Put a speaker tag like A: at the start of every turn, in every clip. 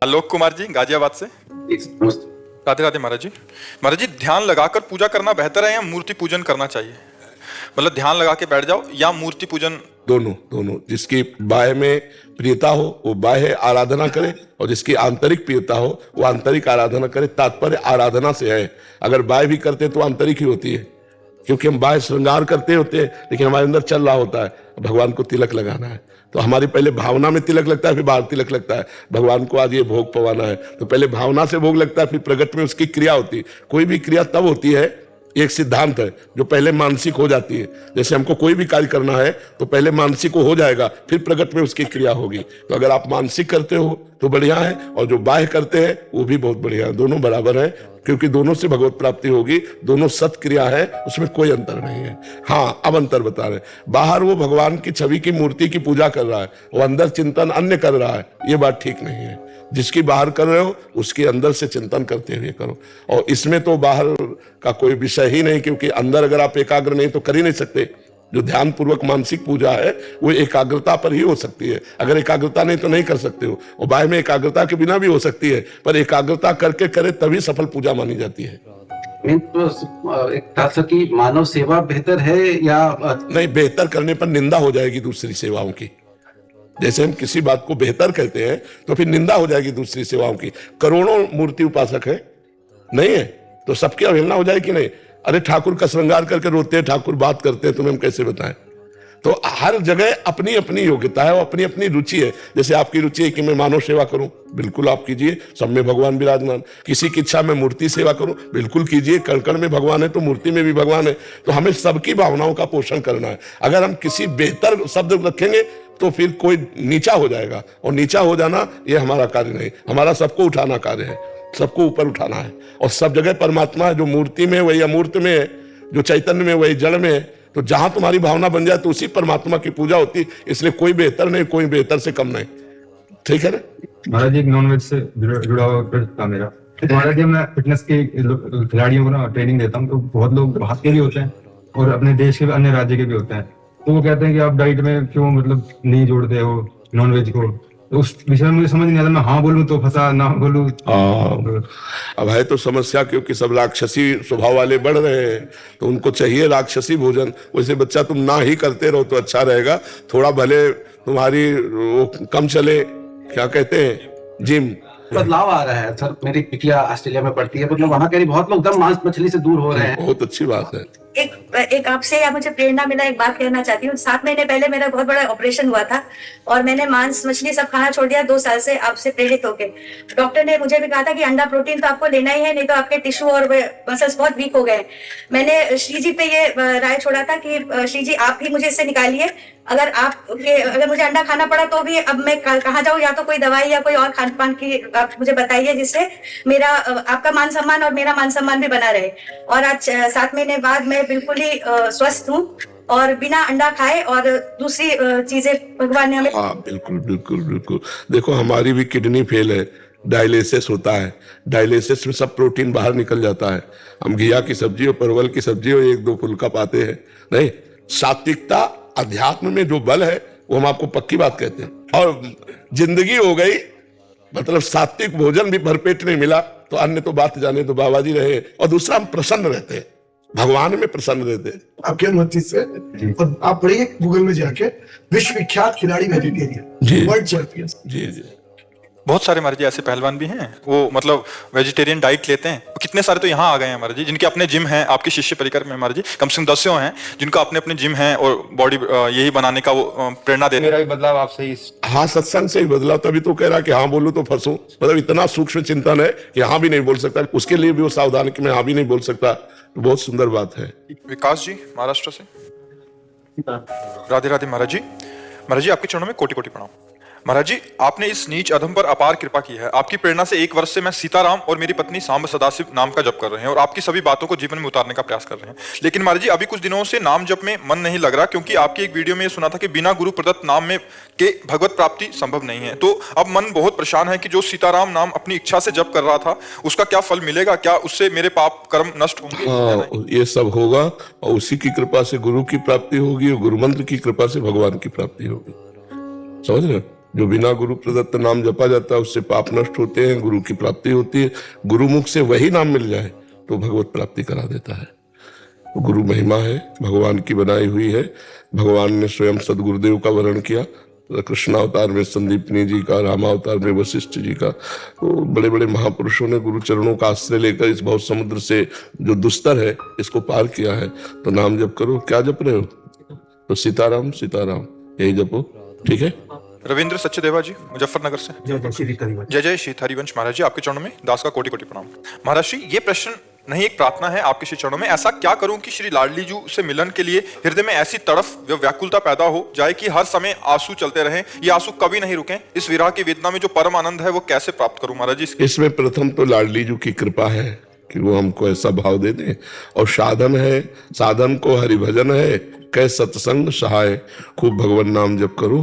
A: आलोक कुमार जी, गाजियाबाद से। राधे राधे महाराज जी। महाराज जी, ध्यान लगाकर पूजा करना बेहतर है या मूर्ति पूजन करना चाहिए? मतलब ध्यान लगा के बैठ जाओ या मूर्ति पूजन?
B: दोनों दोनों। जिसकी बाह्य में प्रियता हो वो बाह्य आराधना करे, और जिसकी आंतरिक प्रियता हो वो आंतरिक आराधना करे। तात्पर्य आराधना से है। अगर बाह्य भी करते तो आंतरिक ही होती है, क्योंकि हम बाह्य श्रृंगार करते होते हैं, लेकिन हमारे अंदर चल रहा होता है भगवान को तिलक लगाना है। तो हमारी पहले भावना में तिलक लगता है, फिर बाहर तिलक लगता है। भगवान को आज ये भोग पवाना है तो पहले भावना से भोग लगता है, फिर प्रगट में उसकी क्रिया होती है। कोई भी क्रिया तब होती है, एक सिद्धांत है, जो पहले मानसिक हो जाती है। जैसे हमको कोई भी कार्य करना है तो पहले मानसिक हो जाएगा, फिर प्रगट में उसकी क्रिया होगी। तो अगर आप मानसिक करते हो तो बढ़िया है, और जो बाह्य करते हैं वो भी बहुत बढ़िया है। दोनों बराबर है, क्योंकि दोनों से भगवत प्राप्ति होगी। दोनों सत्क्रिया है, उसमें कोई अंतर नहीं है। हाँ, अब अंतर बता रहे। बाहर वो भगवान की छवि की मूर्ति की पूजा कर रहा है, वो अंदर चिंतन अन्य कर रहा है, ये बात ठीक नहीं है। जिसकी बाहर कर रहे हो उसके अंदर से चिंतन करते हुए करो। और इसमें तो बाहर का कोई विषय ही नहीं, क्योंकि अंदर अगर आप एकाग्र नहीं तो कर ही नहीं सकते। जो ध्यान पूर्वक मानसिक पूजा है वो एकाग्रता पर ही हो सकती है। अगर एकाग्रता नहीं तो नहीं कर सकते हो। और बाह्य में एकाग्रता के बिना भी हो सकती है, पर एकाग्रता करके करे तभी सफल पूजा मानी जाती है।
C: तो एक था सर कि मानव सेवा बेहतर है या
B: नहीं, बेहतर करने पर निंदा हो जाएगी दूसरी सेवाओं की। जैसे हम किसी बात को बेहतर कहते हैं तो फिर निंदा हो जाएगी दूसरी सेवाओं की। करोड़ों मूर्ति उपासक है, नहीं है, तो सबकी अवहेलना हो जाएगी नहीं। अरे ठाकुर का श्रृंगार करके रोते हैं, ठाकुर बात करते हैं, तुम्हें हम कैसे बताएं? तो हर जगह अपनी अपनी योग्यता है और अपनी अपनी रुचि है। जैसे आपकी रुचि है कि मैं मानव सेवा करूं, बिल्कुल आप कीजिए, सब में भगवान विराजमान। किसी की इच्छा में मूर्ति सेवा करूं, बिल्कुल कीजिए, कण कण में भगवान है तो मूर्ति में भी भगवान है। तो हमें सबकी भावनाओं का पोषण करना है। अगर हम किसी बेहतर शब्द रखेंगे तो फिर कोई नीचा हो जाएगा, और नीचा हो जाना ये हमारा कार्य नहीं। हमारा सबको उठाना कार्य है, सबको ऊपर उठाना है। और सब जगह परमात्मा है, जो मूर्ति में वही अमूर्त में है, जो चैतन्य में वही जड़ में है। तो जहां तुम्हारी भावना बन जाए तो उसी परमात्मा की पूजा होती है। इसलिए कोई बेहतर नहीं, कोई बेहतर से कम नहीं। ठीक है ना?
D: महाराज जी, एक नॉन वेज से जुड़ा हुआ प्रश्न था मेरा। महाराज जी, मैं फिटनेस के खिलाड़ियों को ना ट्रेनिंग देता हूँ, तो बहुत लोग बाहर के भी होते हैं और अपने देश के अन्य राज्य के भी होते हैं। तो वो कहते हैं कि आप डाइट में क्यों मतलब नहीं जोड़ते हो नॉन वेज को। तो उस विषय में मुझे समझ नहीं आता, मैं हाँ बोलूं तो फंसा, ना बोलूं।
B: अब है तो समस्या, क्योंकि सब राक्षसी स्वभाव वाले बढ़ रहे हैं, तो उनको चाहिए राक्षसी भोजन। वैसे बच्चा तुम ना ही करते रहो तो अच्छा रहेगा। थोड़ा भले तुम्हारी वो कम चले, क्या कहते हैं, जिम।
C: बदलाव आ रहा है सर। मेरी बिटिया ऑस्ट्रेलिया में पढ़ती है, मतलब वहाँ के बहुत लोग दम मांस मछली से दूर हो रहे हैं।
B: बहुत अच्छी बात है।
E: एक आपसे या मुझे प्रेरणा मिला, एक बात कहना चाहती हूँ। 7 महीने पहले मेरा बहुत बड़ा ऑपरेशन हुआ था और मैंने मांस मछली सब खाना छोड़ दिया 2 साल से, आपसे प्रेरित होके। डॉक्टर ने मुझे भी कहा था कि अंडा प्रोटीन तो आपको लेना ही है, नहीं तो आपके टिश्यू और मसल्स बहुत वीक हो गए। मैंने श्री जी पे ये राय छोड़ा था कि श्री जी आप ही मुझे इससे निकालिए। अगर मुझे अंडा खाना पड़ा तो भी अब मैं कहाँ जाऊँ, या तो कोई दवाई या कोई और खान पान की आप मुझे बताइए, जिससे मेरा आपका मान सम्मान और मेरा मान सम्मान भी बना रहे। और आज 7 महीने बाद मैं बिल्कुल ही स्वस्थ हूँ और बिना अंडा खाए, और दूसरी चीजें भगवान ने हमें।
B: हाँ, बिल्कुल बिल्कुल बिल्कुल। देखो, हमारी भी किडनी फेल है, डायलिसिस होता है। डायलिसिस में सब प्रोटीन बाहर निकल जाता है। हम घिया की सब्जी और परवल की सब्जी और 1-2 फुल्का पाते हैं। नहीं, सात्विकता अध्यात्म में जो बल है वो हम आपको पक्की बात कहते हैं। और जिंदगी हो गई, मतलब सात्विक भोजन भी भरपेट नहीं मिला तो अन्य तो बात जाने तो बाबा जी रहे। और दूसरा, हम प्रसन्न रहते हैं, भगवान में प्रसन्न रहते हैं।
F: आपके अनुमति से, और आप पढ़िए गूगल में जाके, विश्व विख्यात खिलाड़ी वेजिटेरियन, वर्ल्ड चैंपियन।
B: जी जी।
A: बहुत सारे महाराज जी ऐसे पहलवान भी हैं, वो मतलब वेजिटेरियन डाइट लेते हैं। कितने सारे तो यहाँ आ गए हैं महाराज जी, जिनके अपने जिम हैं। आपके शिष्य परिकर में महाराज जी कम से कम 10 हैं जिनका अपने अपने जिम हैं और बॉडी यही बनाने का वो प्रेरणा दे।
D: मेरा भी बदलाव आपसे ही।
B: हाँ, सत्संग से ही बदला। तभी तो कह रहा कि हाँ बोलूं तो फंसूं। मतलब इतना सूक्ष्म चिंतन है कि हाँ भी नहीं बोल सकता। उसके लिए भी वो सावधान कि मैं हाँ भी नहीं बोल सकता। तो बहुत सुंदर बात है।
A: विकास जी, महाराष्ट्र से। राधे राधे महाराज जी। महाराज जी, आपके चरणों में कोटि कोटि प्रणाम। महाराज जी, आपने इस नीच अधम पर अपार कृपा की है। आपकी प्रेरणा से 1 वर्ष से मैं सीताराम और मेरी पत्नी सांब सदाशिव नाम का जप कर रहे हैं और आपकी सभी बातों को जीवन में उतारने का प्रयास कर रहे हैं। लेकिन महाराज जी, अभी कुछ दिनों से नाम जप में मन नहीं लग रहा, क्योंकि आपकी एक वीडियो में सुना था कि बिना गुरु प्रदत्त नाम में के भगवत प्राप्ति संभव नहीं है। तो अब मन बहुत परेशान है कि जो सीताराम नाम अपनी इच्छा से जप कर रहा था उसका क्या फल मिलेगा, क्या उससे मेरे पाप कर्म नष्ट होंगे?
B: हाँ, ये सब होगा और उसी की कृपा से गुरु की प्राप्ति होगी और गुरु मंत्र की कृपा से भगवान की प्राप्ति होगी। समझ रहे? जो बिना गुरु प्रदत्त नाम जपा जाता है उससे पाप नष्ट होते हैं, गुरु की प्राप्ति होती है। गुरुमुख से वही नाम मिल जाए तो भगवत प्राप्ति करा देता है। तो गुरु महिमा है, भगवान की बनाई हुई है। भगवान ने स्वयं सदगुरुदेव का वर्णन किया, कृष्णावतार में संदीपनी जी का, रामावतार में वशिष्ठ जी का। तो बड़े बड़े महापुरुषों ने गुरु चरणों का आश्रय लेकर इस बहुत समुद्र से जो दुस्तर है इसको पार किया है। तो नाम जप करो। क्या जप रहे हो? तो सीताराम सीताराम यही जपो, ठीक है।
A: रविंद्र सचदेवा जी मुजफ्फरनगर से। जय जय श्री हरिवंश। महाराज जी आपके चरणों में दास का कोटि कोटि प्रणाम। महाराज जी ये प्रश्न नहीं एक प्रार्थना है आपके श्री चरणों में। ऐसा क्या करूं कि श्री लाडली जी से मिलन के लिए हृदय में ऐसी तड़फ व व्याकुलता पैदा हो जाए कि हर समय आंसू चलते रहें, ये आंसू कभी नहीं रुकें। इस विरह की वेदना में जो परम आनंद है वो कैसे प्राप्त करूं महाराज जी?
B: इसमें प्रथम तो लाडली जी की कृपा है कि वो हमको ऐसा भाव दे दें, और साधन है, साधन को हरिभजन है, कै सत्संग सहाय। खूब भगवान नाम जप करो,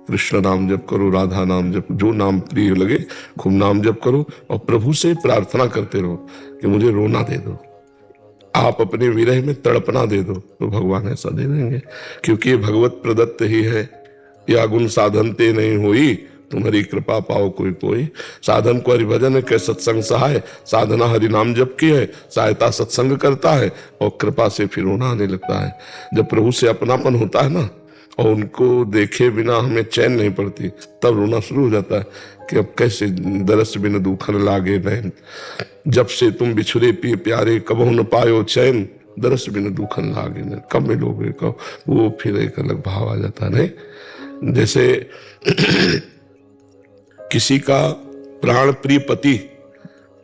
B: कृष्ण नाम जप करो, राधा नाम जप, जो नाम प्रिय लगे खूब नाम जप करो, और प्रभु से प्रार्थना करते रहो कि मुझे रोना दे दो, आप अपने विरह में तड़पना दे दो, तो भगवान ऐसा दे देंगे। क्योंकि ये भगवत प्रदत्त ही है। या गुण साधन ते नहीं हुई, तुम्हारी कृपा पाओ कोई कोई। साधन को हरिभजन है, कै सत्संग सहाय। साधना हरि नाम जप की है, सहायता सत्संग करता है, और कृपा से फिर रोना आने लगता है। जब प्रभु से अपनापन होता है ना, और उनको देखे बिना हमें चैन नहीं पड़ती, तब रोना शुरू हो जाता है कि अब कैसे दरस बिन दुखन लागे नैन, जब से तुम बिछुरे पिए प्यारे, कबहु न पायो चैन, दरस बिन दुखन लागे नैन, कब मिलोगे कब। वो फिर एक अलग भाव आ जाता है। नहीं, जैसे किसी का प्राण प्रिय पति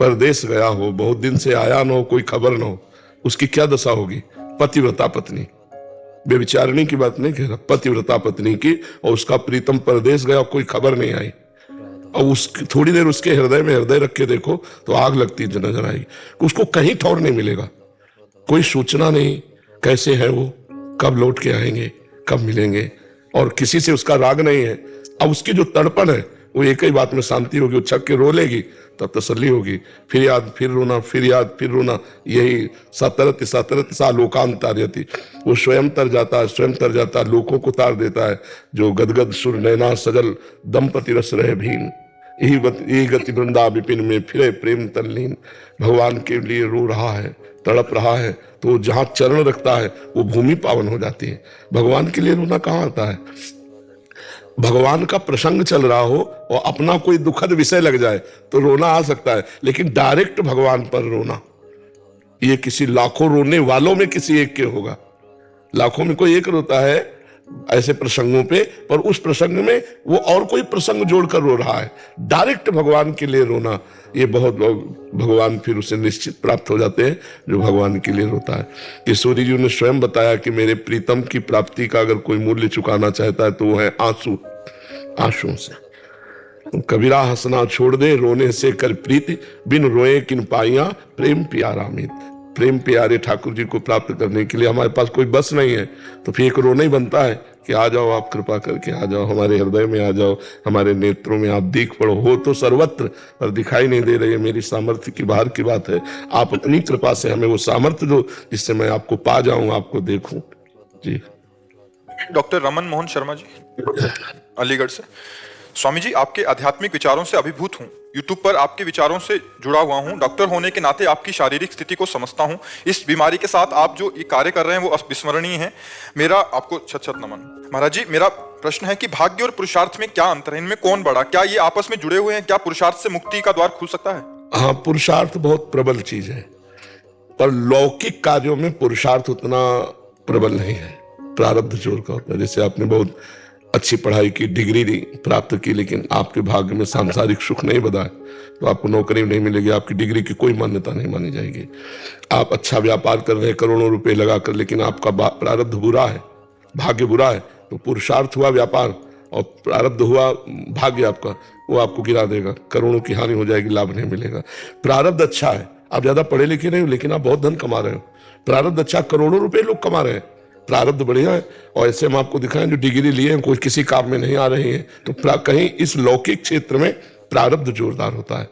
B: परदेश गया हो, बहुत दिन से आया न हो, कोई खबर न हो, उसकी क्या दशा होगी? पतिव्रता पत्नी, बेविचारणी की बात नहीं कह रहा, पतिव्रता पत्नी की, और उसका प्रीतम परदेश गया, कोई खबर नहीं आई, और उसकी थोड़ी देर उसके हृदय में हृदय रख के देखो तो आग लगती नजर आएगी। उसको कहीं ठौर नहीं मिलेगा, कोई सूचना नहीं कैसे है वो, कब लौट के आएंगे, कब मिलेंगे, और किसी से उसका राग नहीं है। अब उसकी जो तड़पन है वो एक ही बात में शांति होगी, वो छक के रो लेगी तब तसल्ली होगी। फिर याद, फिर रोना, फिर याद, फिर रोना, यही सतरत सतरत सा लोकांत तार्यति। वो स्वयं तर जाता है, स्वयं तर जाता है, लोगों को तार देता है। जो गदगद सुर नैना सजल दंपति रस रहे भीन, यही गति वृंदा विपिन में फिरे प्रेम तल्लीन। भगवान के लिए रो रहा है, तड़प रहा है, तो जहां चरण रखता है वो भूमि पावन हो जाती है। भगवान के लिए रोना कहाँ आता है? भगवान का प्रसंग चल रहा हो और अपना कोई दुखद विषय लग जाए तो रोना आ सकता है, लेकिन डायरेक्ट भगवान पर रोना, ये किसी लाखों रोने वालों में किसी एक के होगा। लाखों में कोई एक रोता है ऐसे प्रसंगों पे, पर उस प्रसंग में वो और कोई प्रसंग जोड़कर रो रहा है। डायरेक्ट भगवान के लिए रोना, ये बहुत लोग, भगवान फिर उसे निश्चित प्राप्त हो जाते हैं जो भगवान के लिए रोता है। किशोरी जी ने स्वयं बताया कि मेरे प्रीतम की प्राप्ति का अगर कोई मूल्य चुकाना चाहता है तो वो है आंसू, आंसुओं से। कबीरा हंसना छोड़ दे, रोने से कर प्रीति, बिन रोए किन पाइया प्रेम प्यारा मीत। प्रेम प्यारे ठाकुर जी को प्राप्त करने के लिए हमारे पास कोई बस नहीं है, तो फिर एक रोना ही बनता है कि आ जाओ, आप कृपा करके आ जाओ, हमारे हृदय में आ जाओ, हमारे नेत्रों में आप दीख पड़ो। हो तो सर्वत्र पर दिखाई नहीं दे रही है, मेरी सामर्थ्य की बाहर की बात है। आप अपनी कृपा से हमें वो सामर्थ्य दो जिससे मैं आपको पा जाऊं, आपको देखूं। जी।
A: डॉक्टर रमन मोहन शर्मा जी अलीगढ़ से। स्वामी जी आपके आध्यात्मिक विचारों से अभिभूत हूँ, यूट्यूब पर आपके विचारों से जुड़ा हुआ हूँ। डॉक्टर होने के नाते आपकी शारीरिक स्थिति को समझता हूँ। इस बीमारी के साथ आप जो ये कार्य कर रहे हैं वो अविस्मरणीय है। मेरा आपको छत छत नमन। महाराज जी मेरा प्रश्न है कि भाग्य और पुरुषार्थ में क्या अंतर है, इनमें कौन बड़ा, क्या ये आपस में जुड़े हुए हैं, क्या पुरुषार्थ से मुक्ति का द्वार खुल सकता है?
B: हाँ, पुरुषार्थ बहुत प्रबल चीज है, पर लौकिक कार्यों में पुरुषार्थ उतना प्रबल नहीं है, प्रारब्ध जोर का होता है। जैसे आपने बहुत अच्छी पढ़ाई की, डिग्री प्राप्त की, लेकिन आपके भाग्य में सांसारिक सुख नहीं बधा है तो आपको नौकरी नहीं मिलेगी, आपकी डिग्री की कोई मान्यता नहीं मानी जाएगी। आप अच्छा व्यापार कर रहे हैं करोड़ों रुपए लगाकर, लेकिन आपका प्रारब्ध बुरा है, भाग्य बुरा है, तो पुरुषार्थ हुआ व्यापार और प्रारब्ध हुआ भाग्य आपका, वो आपको गिरा देगा, करोड़ों की हानि हो जाएगी, लाभ नहीं मिलेगा। प्रारब्ध अच्छा है, आप ज्यादा पढ़े लिखे नहीं हो लेकिन आप बहुत धन कमा रहे हो, प्रारब्ध अच्छा, करोड़ों रुपए लोग कमा रहे हैं, प्रारब्ध बढ़िया है। और ऐसे हम आपको दिखाएं जो डिग्री लिए हैं कोई किसी काम में नहीं आ रहे हैं, तो कहीं इस लौकिक क्षेत्र में प्रारब्ध जोरदार होता है।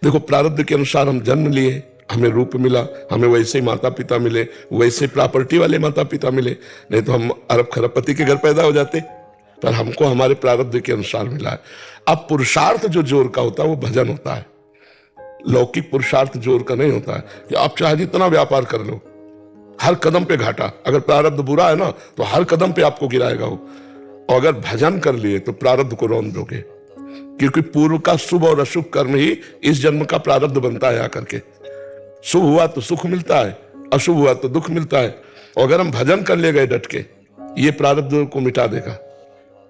B: देखो, प्रारब्ध के अनुसार हम जन्म लिए, हमें रूप मिला, हमें वैसे ही माता पिता मिले, वैसे प्रॉपर्टी वाले माता पिता मिले, नहीं तो हम अरब खरबपति के घर पैदा हो जाते। पर हमको हमारे प्रारब्ध के अनुसार मिला है। अब पुरुषार्थ जो जोर का होता है वो भजन होता है, लौकिक पुरुषार्थ जोर का नहीं होता है कि आप चाहे जितना व्यापार कर लो, हर कदम पे घाटा। अगर प्रारब्ध बुरा है ना तो हर कदम पे आपको गिराएगा वो, और अगर भजन कर लिए तो प्रारब्ध को रौंद दोगे, क्योंकि पूर्व का शुभ और अशुभ कर्म ही इस जन्म का प्रारब्ध बनता है आकर के। शुभ हुआ तो सुख मिलता है, अशुभ हुआ तो दुख मिलता है। और अगर हम भजन कर ले गए डट के, ये प्रारब्ध को मिटा देगा,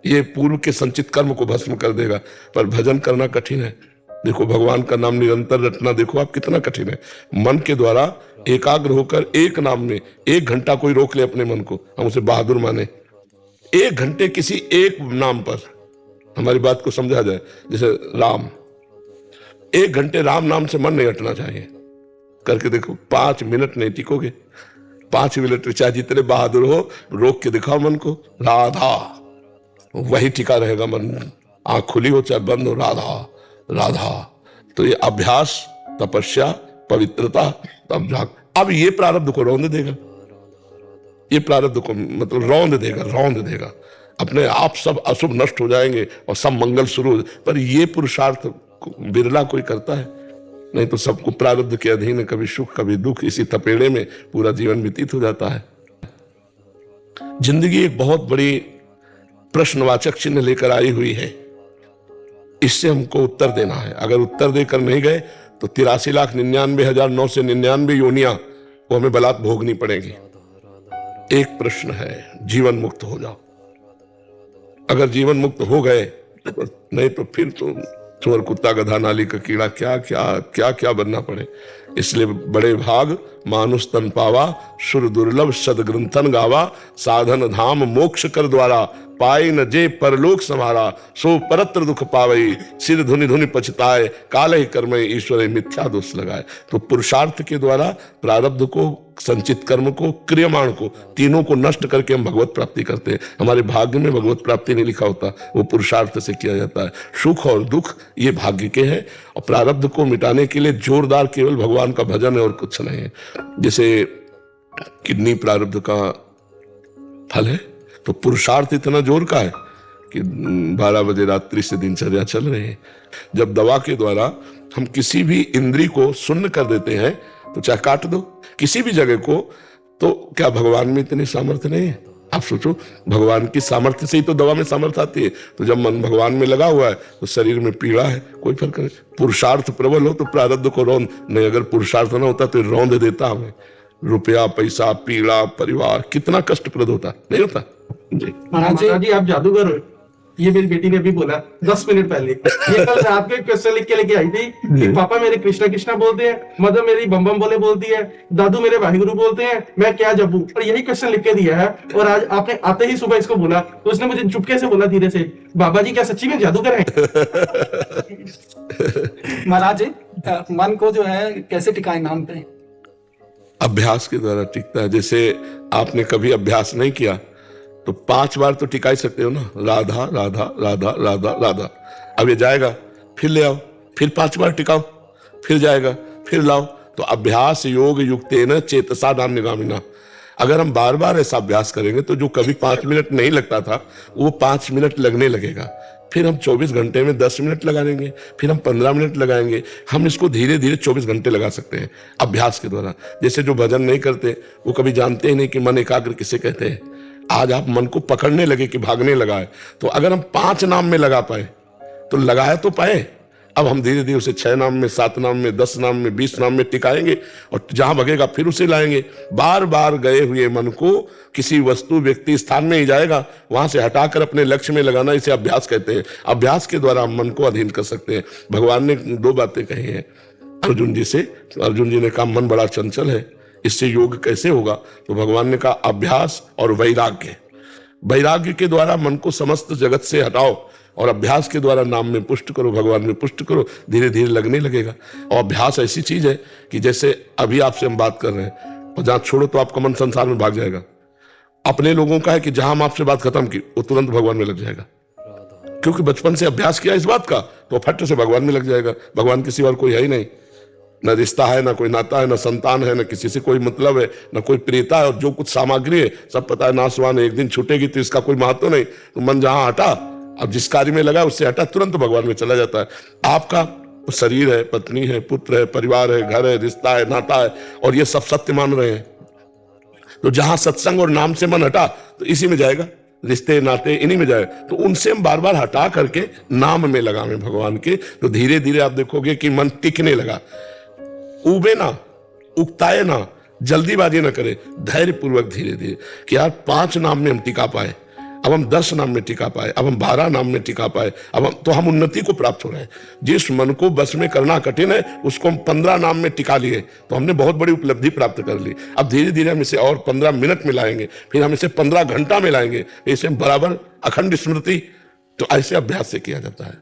B: ये पूर्व के संचित कर्म को भस्म कर देगा। पर भजन करना कठिन है। देखो भगवान का नाम निरंतर रटना, देखो आप कितना कठिन है। मन के द्वारा एकाग्र होकर एक नाम में 1 घंटा कोई रोक ले अपने मन को, हम उसे बहादुर माने। 1 घंटे किसी एक नाम पर, हमारी बात को समझा जाए, जैसे राम, 1 घंटे राम नाम से मन नहीं हटना चाहिए। करके देखो, 5 मिनट नहीं टिकोगे। 5 मिनट चाहे जितने बहादुर हो, रोक के दिखाओ मन को, राधा, वही टिका रहेगा मन। आंख खुली हो चाहे बंद हो, राधा राधा। तो ये अभ्यास, तपस्या, पवित्रता, तब जाग। अब ये प्रारब्ध को रौंद देगा, ये प्रारब्ध को मतलब रौंद देगा। अपने आप सब अशुभ नष्ट हो जाएंगे और सब मंगल शुरू। पर ये पुरुषार्थ बिरला कोई करता है, नहीं तो सबको प्रारब्ध के अधीन है, कभी सुख कभी दुख, इसी तपेड़े में पूरा जीवन व्यतीत हो जाता है। जिंदगी एक बहुत बड़ी प्रश्नवाचक चिन्ह लेकर आई हुई है, इससे हमको उत्तर देना है। अगर उत्तर देकर नहीं गए तो 83,99,999 योनियां वो हमें बलात् भोगनी पड़ेगी। एक प्रश्न है, जीवन मुक्त हो जाओ। अगर जीवन मुक्त हो गए तो, नहीं तो फिर तो चोर कुत्ता गधा नाली का कीड़ा क्या बनना पड़े। इसलिए बड़े भाग मानुष तन पावा, सुर दुर्लभ सदग्रंथन गावा, साधन धाम मोक्ष कर द्वारा, पाई न जे परलोक समारा, सो परत्र दुख पावई, सिर धुनि धुनि पछताए, काल ही कर्म ईश्वर मिथ्या दोष लगाए। तो पुरुषार्थ के द्वारा प्रारब्ध को, संचित कर्म को, क्रियमाण को, तीनों को नष्ट करके हम भगवत प्राप्ति करते हैं। हमारे भाग्य में भगवत प्राप्ति नहीं लिखा होता, वो पुरुषार्थ से किया जाता है। सुख और दुख ये भाग्य के हैं, और प्रारब्ध को मिटाने के लिए जोरदार केवल भगवान का भजन है और कुछ नहीं है। जैसे किडनी प्रारब्ध का फल है, तो पुरुषार्थ इतना जोर का है कि 12 बजे रात्रि से दिनचर्या चल रही है। जब दवा के द्वारा हम किसी भी इंद्री को शून्य कर देते हैं, तो चाहे काट दो किसी भी जगह को, तो क्या भगवान में इतनी सामर्थ्य नहीं है? आप सोचो, भगवान की सामर्थ्य से ही तो दवा में सामर्थ्य आती है। तो जब मन भगवान में लगा हुआ है तो शरीर में पीड़ा है, कोई फर्क नहीं। पुरुषार्थ प्रबल हो तो प्रारब्ध को रौंद, नहीं अगर पुरुषार्थ ना होता तो रौंद देता हमें। रुपया, पैसा, पीड़ा, परिवार, कितना कष्टप्रद होता, नहीं होता।
G: महाराज जी आप जादूगर हो, ये मेरी बेटी ने अभी बोला 10 मिनट पहले। ये कल रात के क्वेश्चन लिख के लेके आई थी कि पापा मेरे कृष्णा कृष्णा बोलते हैं, मदर मेरी बम बम बोले बोलती है, दादू मेरे वाहिगुरु बोलते हैं, मैं क्या जबू। और यही क्वेश्चन लिख के दिया है। और आज आपने आते ही सुबह इसको बोला, तो उसने मुझे चुपके से बोला धीरे से, बाबा जी क्या सच्ची में जादूगर है?
H: महाराज जी मन को जो है कैसे टिकाए नाम पे?
B: अभ्यास के द्वारा टिकता है। जैसे आपने कभी अभ्यास नहीं किया तो 5 बार तो टिका ही सकते हो ना, राधा राधा राधा राधा राधा। अब ये जाएगा, फिर ले आओ, फिर 5 बार टिकाओ, फिर जाएगा, फिर लाओ। तो अभ्यास योग युक्तेन चेतसा नाम निगामिना। अगर हम बार बार ऐसा अभ्यास करेंगे तो जो कभी 5 मिनट नहीं लगता था वो 5 मिनट लगने लगेगा। फिर हम 24 घंटे में 10 मिनट लगा लेंगे, फिर हम 15 मिनट लगाएंगे। हम इसको धीरे धीरे 24 घंटे लगा सकते हैं अभ्यास के द्वारा। जैसे जो भजन नहीं करते वो कभी जानते ही नहीं कि मन एकाग्र किसे कहते हैं। आज आप मन को पकड़ने लगे कि भागने लगा है, तो अगर हम 5 नाम में लगा पाए तो लगाया तो पाए। अब हम धीरे धीरे उसे 6 नाम में, 7 नाम में, 10 नाम में, 20 नाम में टिकाएंगे, और जहां भगेगा फिर उसे लाएंगे। बार बार गए हुए मन को किसी वस्तु, व्यक्ति, स्थान में ही जाएगा, वहां से हटाकर अपने लक्ष्य में लगाना, इसे अभ्यास कहते हैं। अभ्यास के द्वारा हम मन को अधीन कर सकते हैं। भगवान ने 2 बातें कही हैं अर्जुन जी से। अर्जुन जी ने कहा मन बड़ा चंचल है, इससे योग कैसे होगा? तो भगवान ने कहा अभ्यास और वैराग्य। वैराग्य के द्वारा मन को समस्त जगत से हटाओ, और अभ्यास के द्वारा नाम में पुष्ट करो, भगवान में पुष्ट करो, धीरे धीरे लगने लगेगा। और अभ्यास ऐसी चीज है कि जैसे अभी आपसे हम बात कर रहे हैं, और जहां छोड़ो तो आपका मन संसार में भाग जाएगा। अपने लोगों का है कि जहां हम आपसे बात खत्म की वो तुरंत भगवान में लग जाएगा, क्योंकि बचपन से अभ्यास किया इस बात का, तो फट से भगवान में लग जाएगा। भगवान किसी और कोई है ही नहीं। न रिश्ता है, न कोई नाता है, न संतान है, न किसी से कोई मतलब है, न कोई प्रियता है, और जो कुछ सामग्री है सब पता है नाशवान है, एक दिन छूटेगी तो इसका कोई महत्व नहीं। तो मन जहां हटा, अब जिस कार्य में लगा उससे हटा, तुरंत भगवान में चला जाता है। आपका शरीर है, पत्नी है, पुत्र है, परिवार है, घर है, रिश्ता है, नाता है, और ये सब सत्य मान रहे हैं, तो जहां सत्संग और नाम से मन हटा तो इसी में जाएगा, रिश्ते नाते इन्हीं में जाएगा। तो उनसे हम बार बार हटा करके नाम में लगावे भगवान के, तो धीरे धीरे आप देखोगे कि मन टिकने लगा। उबे ना, उकताए ना, जल्दीबाजी ना करे, धैर्य पूर्वक धीरे धीरे कि यार 5 नाम में हम टिका पाए, अब हम 10 नाम में टिका पाए, अब हम 12 नाम में टिका पाए, तो हम उन्नति को प्राप्त हो रहे हैं। जिस मन को बस में करना कठिन है उसको हम 15 नाम में टिका लिए, तो हमने बहुत बड़ी उपलब्धि प्राप्त कर ली। अब धीरे धीरे हम इसे और 15 मिनट में लाएंगे, फिर हम इसे 15 घंटा में लाएंगे, इसे बराबर अखंड स्मृति, तो ऐसे अभ्यास से किया जाता है।